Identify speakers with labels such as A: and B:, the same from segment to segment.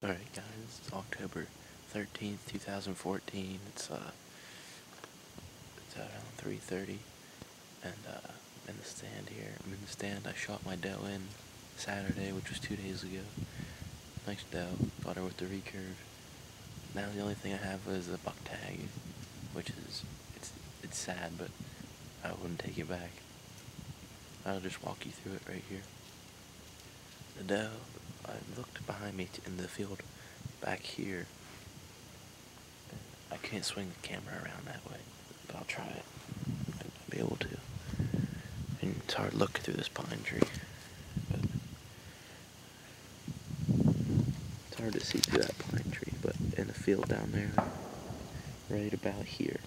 A: Alright guys, it's October 13th, 2014, it's around 3:30, and I'm in the stand here. I'm in the stand. I shot my doe in Saturday, which was 2 days ago. Nice doe, got her with the recurve. Now the only thing I have is a buck tag, which is, it's sad, but I wouldn't take it back. I'll just walk you through it right here. The doe, I looked behind me in the field back here. I can't swing the camera around that way, but I'll try it. I'll be able to. And it's hard looking through this pine tree, but it's hard to see through that pine tree, but in the field down there, right about here,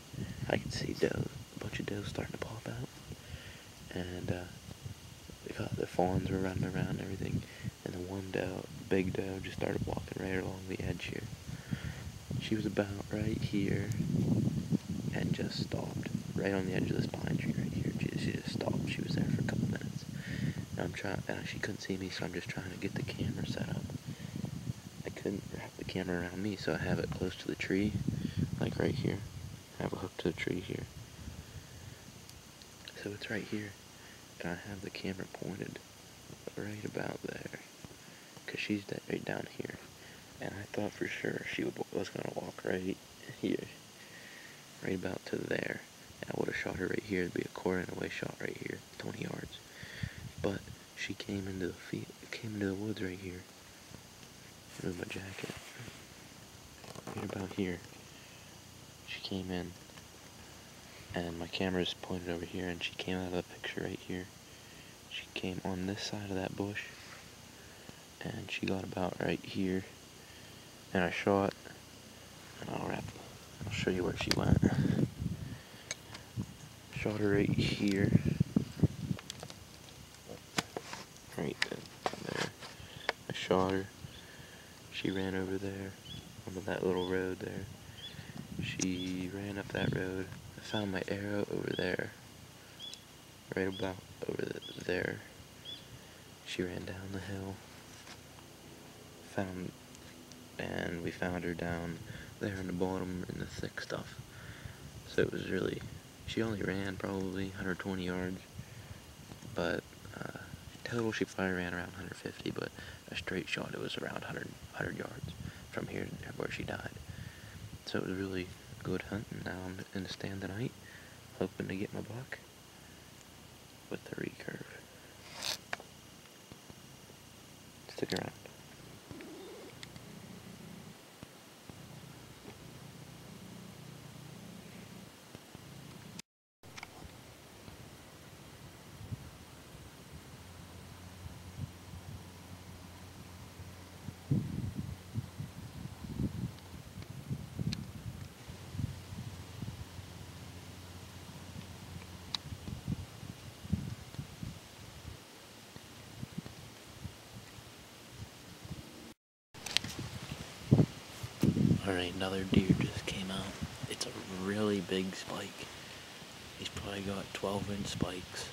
A: I can see does, a bunch of does starting to pop out. And the fawns were running around and everything, and the one doe, big doe, just started walking right along the edge here. She was about right here, and just stopped, right on the edge of this pine tree right here. She just stopped. She was there for a couple minutes. And she couldn't see me, so I'm just trying to get the camera set up. I couldn't wrap the camera around me, so I have it close to the tree, like right here. I have a hook to the tree here. So it's right here, and I have the camera pointed right about there, because she's right down here. And I thought for sure she was going to walk right here, right about to there. And I would have shot her right here. It'd be a quarter away shot right here, 20 yards. But she came into the woods right here. Move my jacket. Right about here. She came in, and my camera's pointed over here, and she came out of the picture right here. She came on this side of that bush, and she got about right here. And I shot, and I'll show you where she went. Shot her right here. Right there. I shot her. She ran over there, onto that little road there. She ran up that road. I found my arrow over there. Right about over there. She ran down the hill. And we found her down there in the bottom in the thick stuff. So it was really, she only ran probably 120 yards, but total she probably ran around 150, but a straight shot it was around 100 yards from here to where she died. So it was really good hunting. Now I'm in the stand tonight, hoping to get my buck with the recurve. Stick around. Alright, another deer just came out. It's a really big spike. He's probably got 12-inch spikes.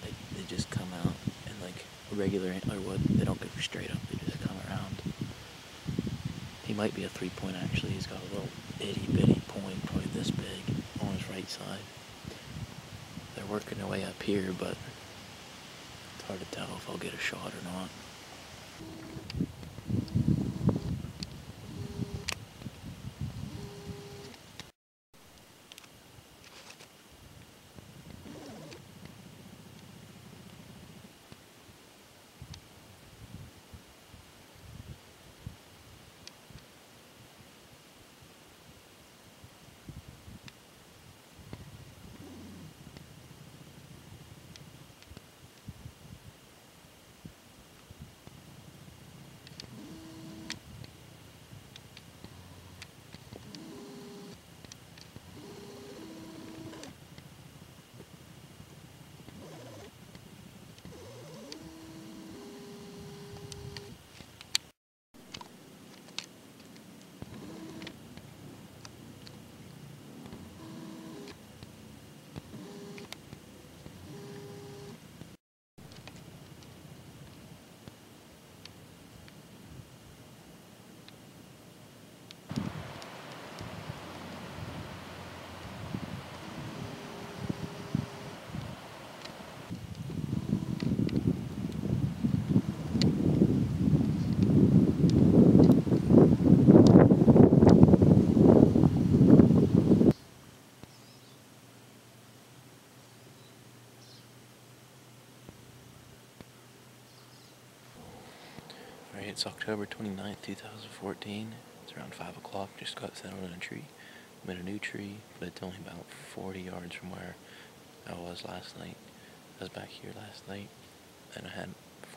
A: They just come out, and like a regular antler would, they don't go straight up, they just come around. He might be a 3-point actually. He's got a little itty bitty point, probably this big, on his right side. They're working their way up here, but it's hard to tell if I'll get a shot or not. Alright, it's October 29th, 2014. It's around 5 o'clock. Just got settled in a tree. I'm in a new tree, but it's only about 40 yards from where I was last night. I was back here last night, and I had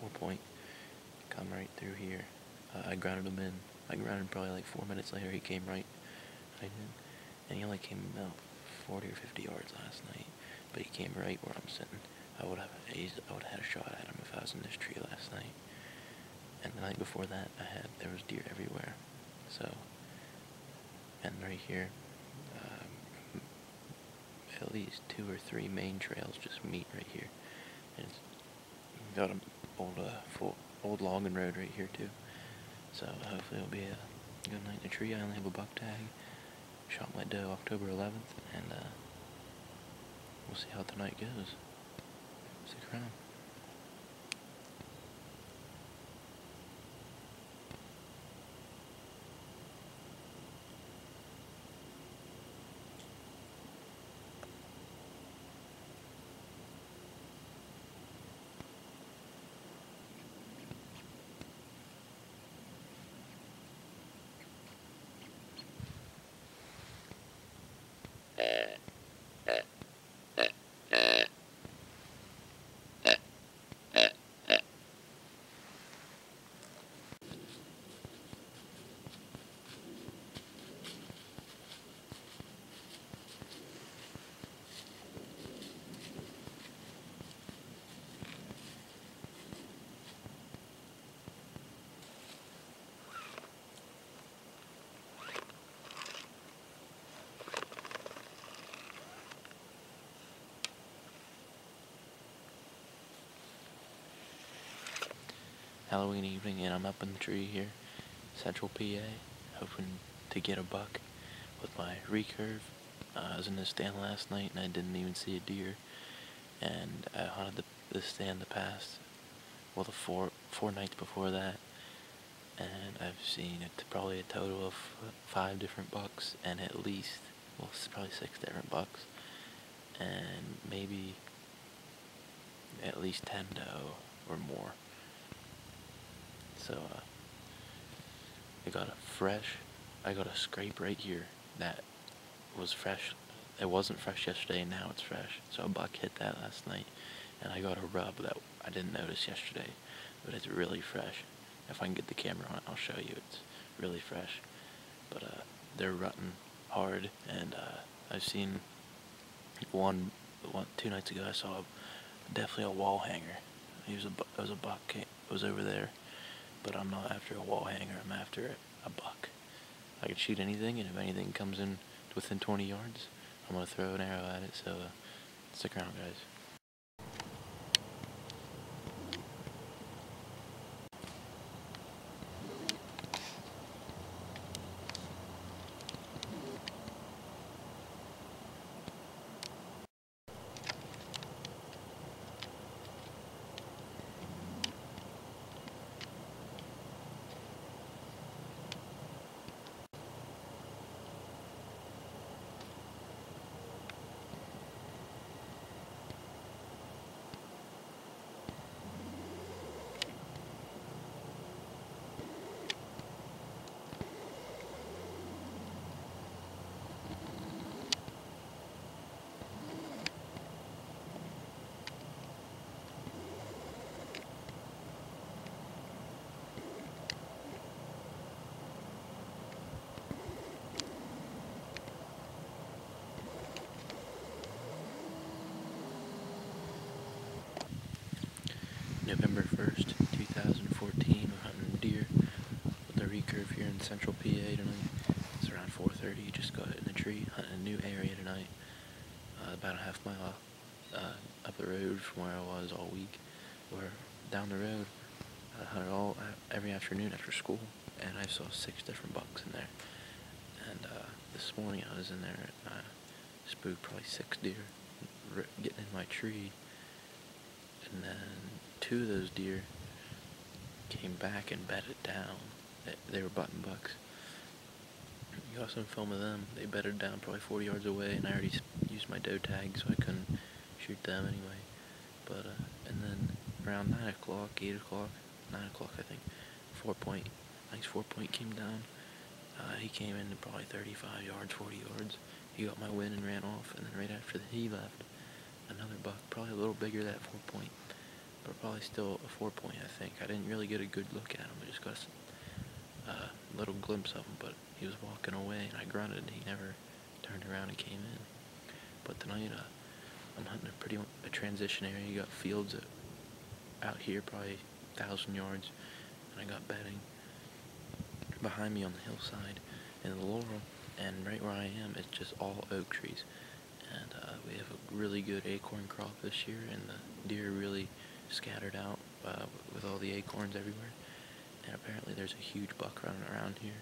A: 4-point come right through here. I grounded him in. I grounded probably like 4 minutes later. He came right in, and he only came about 40 or 50 yards last night, but he came right where I'm sitting. I would have had a shot at him if I was in this tree last night. And the night before that, there was deer everywhere. So, and right here, at least 2 or 3 main trails just meet right here. And it's got an old logging road right here too. So hopefully it'll be a good night in the tree. I only have a buck tag. Shot my doe October 11th, and we'll see how tonight goes. Stick around. Halloween evening, and I'm up in the tree here, Central PA, hoping to get a buck with my recurve. I was in the stand last night, and I didn't even see a deer, and I hunted the stand the past, well, the four nights before that, and I've seen probably a total of 5 different bucks, and at least, well, probably 6 different bucks, and maybe at least 10 doe or more. So, I got a scrape right here that was fresh. It wasn't fresh yesterday, and now it's fresh. So a buck hit that last night, and I got a rub that I didn't notice yesterday, but it's really fresh. If I can get the camera on it, I'll show you. It's really fresh. But they're rutting hard, and I've seen 2 nights ago. I saw definitely a wall hanger. It was a buck. It was over there. But I'm not after a wall hanger, I'm after a buck. I can shoot anything, and if anything comes in within 20 yards, I'm going to throw an arrow at it, so stick around, guys. November 1st, 2014, we're hunting deer with a recurve here in Central PA tonight. It's around 4:30, just got in the tree, hunting a new area tonight, about a half mile up the road from where I was all week. We're down the road. I hunted every afternoon after school, and I saw 6 different bucks in there. And this morning I was in there, and I spooked probably 6 deer getting in my tree, and then 2 of those deer came back and bedded down. They were button bucks. You got some film of them. They bedded down probably 40 yards away, and I already used my doe tag, so I couldn't shoot them anyway. But and then around 9 o'clock, 8 o'clock, 9 o'clock I think, nice 4-point came down. He came in at probably 35 yards, 40 yards. He got my win and ran off, and then right after he left, another buck, probably a little bigger, that 4-point, but probably still a 4-point, I think. I didn't really get a good look at him. I just got a little glimpse of him, but he was walking away, and I grunted, and he never turned around and came in. But tonight, I'm hunting a transition area. You got fields out here, probably 1,000 yards, and I got bedding behind me on the hillside in the laurel, and right where I am, it's just all oak trees. And we have a really good acorn crop this year, and the deer really scattered out with all the acorns everywhere. And apparently there's a huge buck running around here.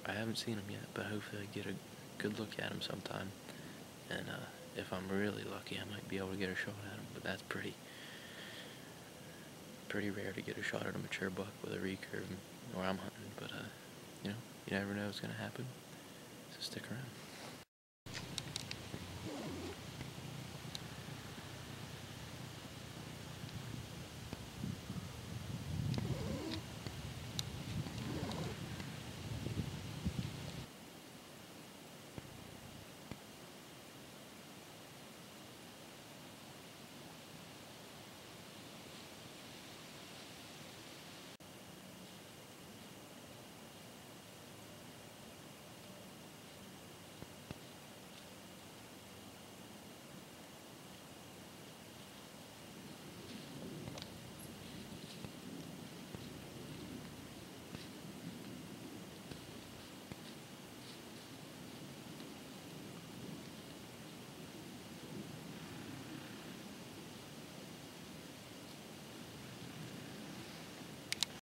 A: I haven't seen him yet, but hopefully I get a good look at him sometime. And if I'm really lucky, I might be able to get a shot at him, but that's pretty rare to get a shot at a mature buck with a recurve where I'm hunting. But you never know what's going to happen, so stick around.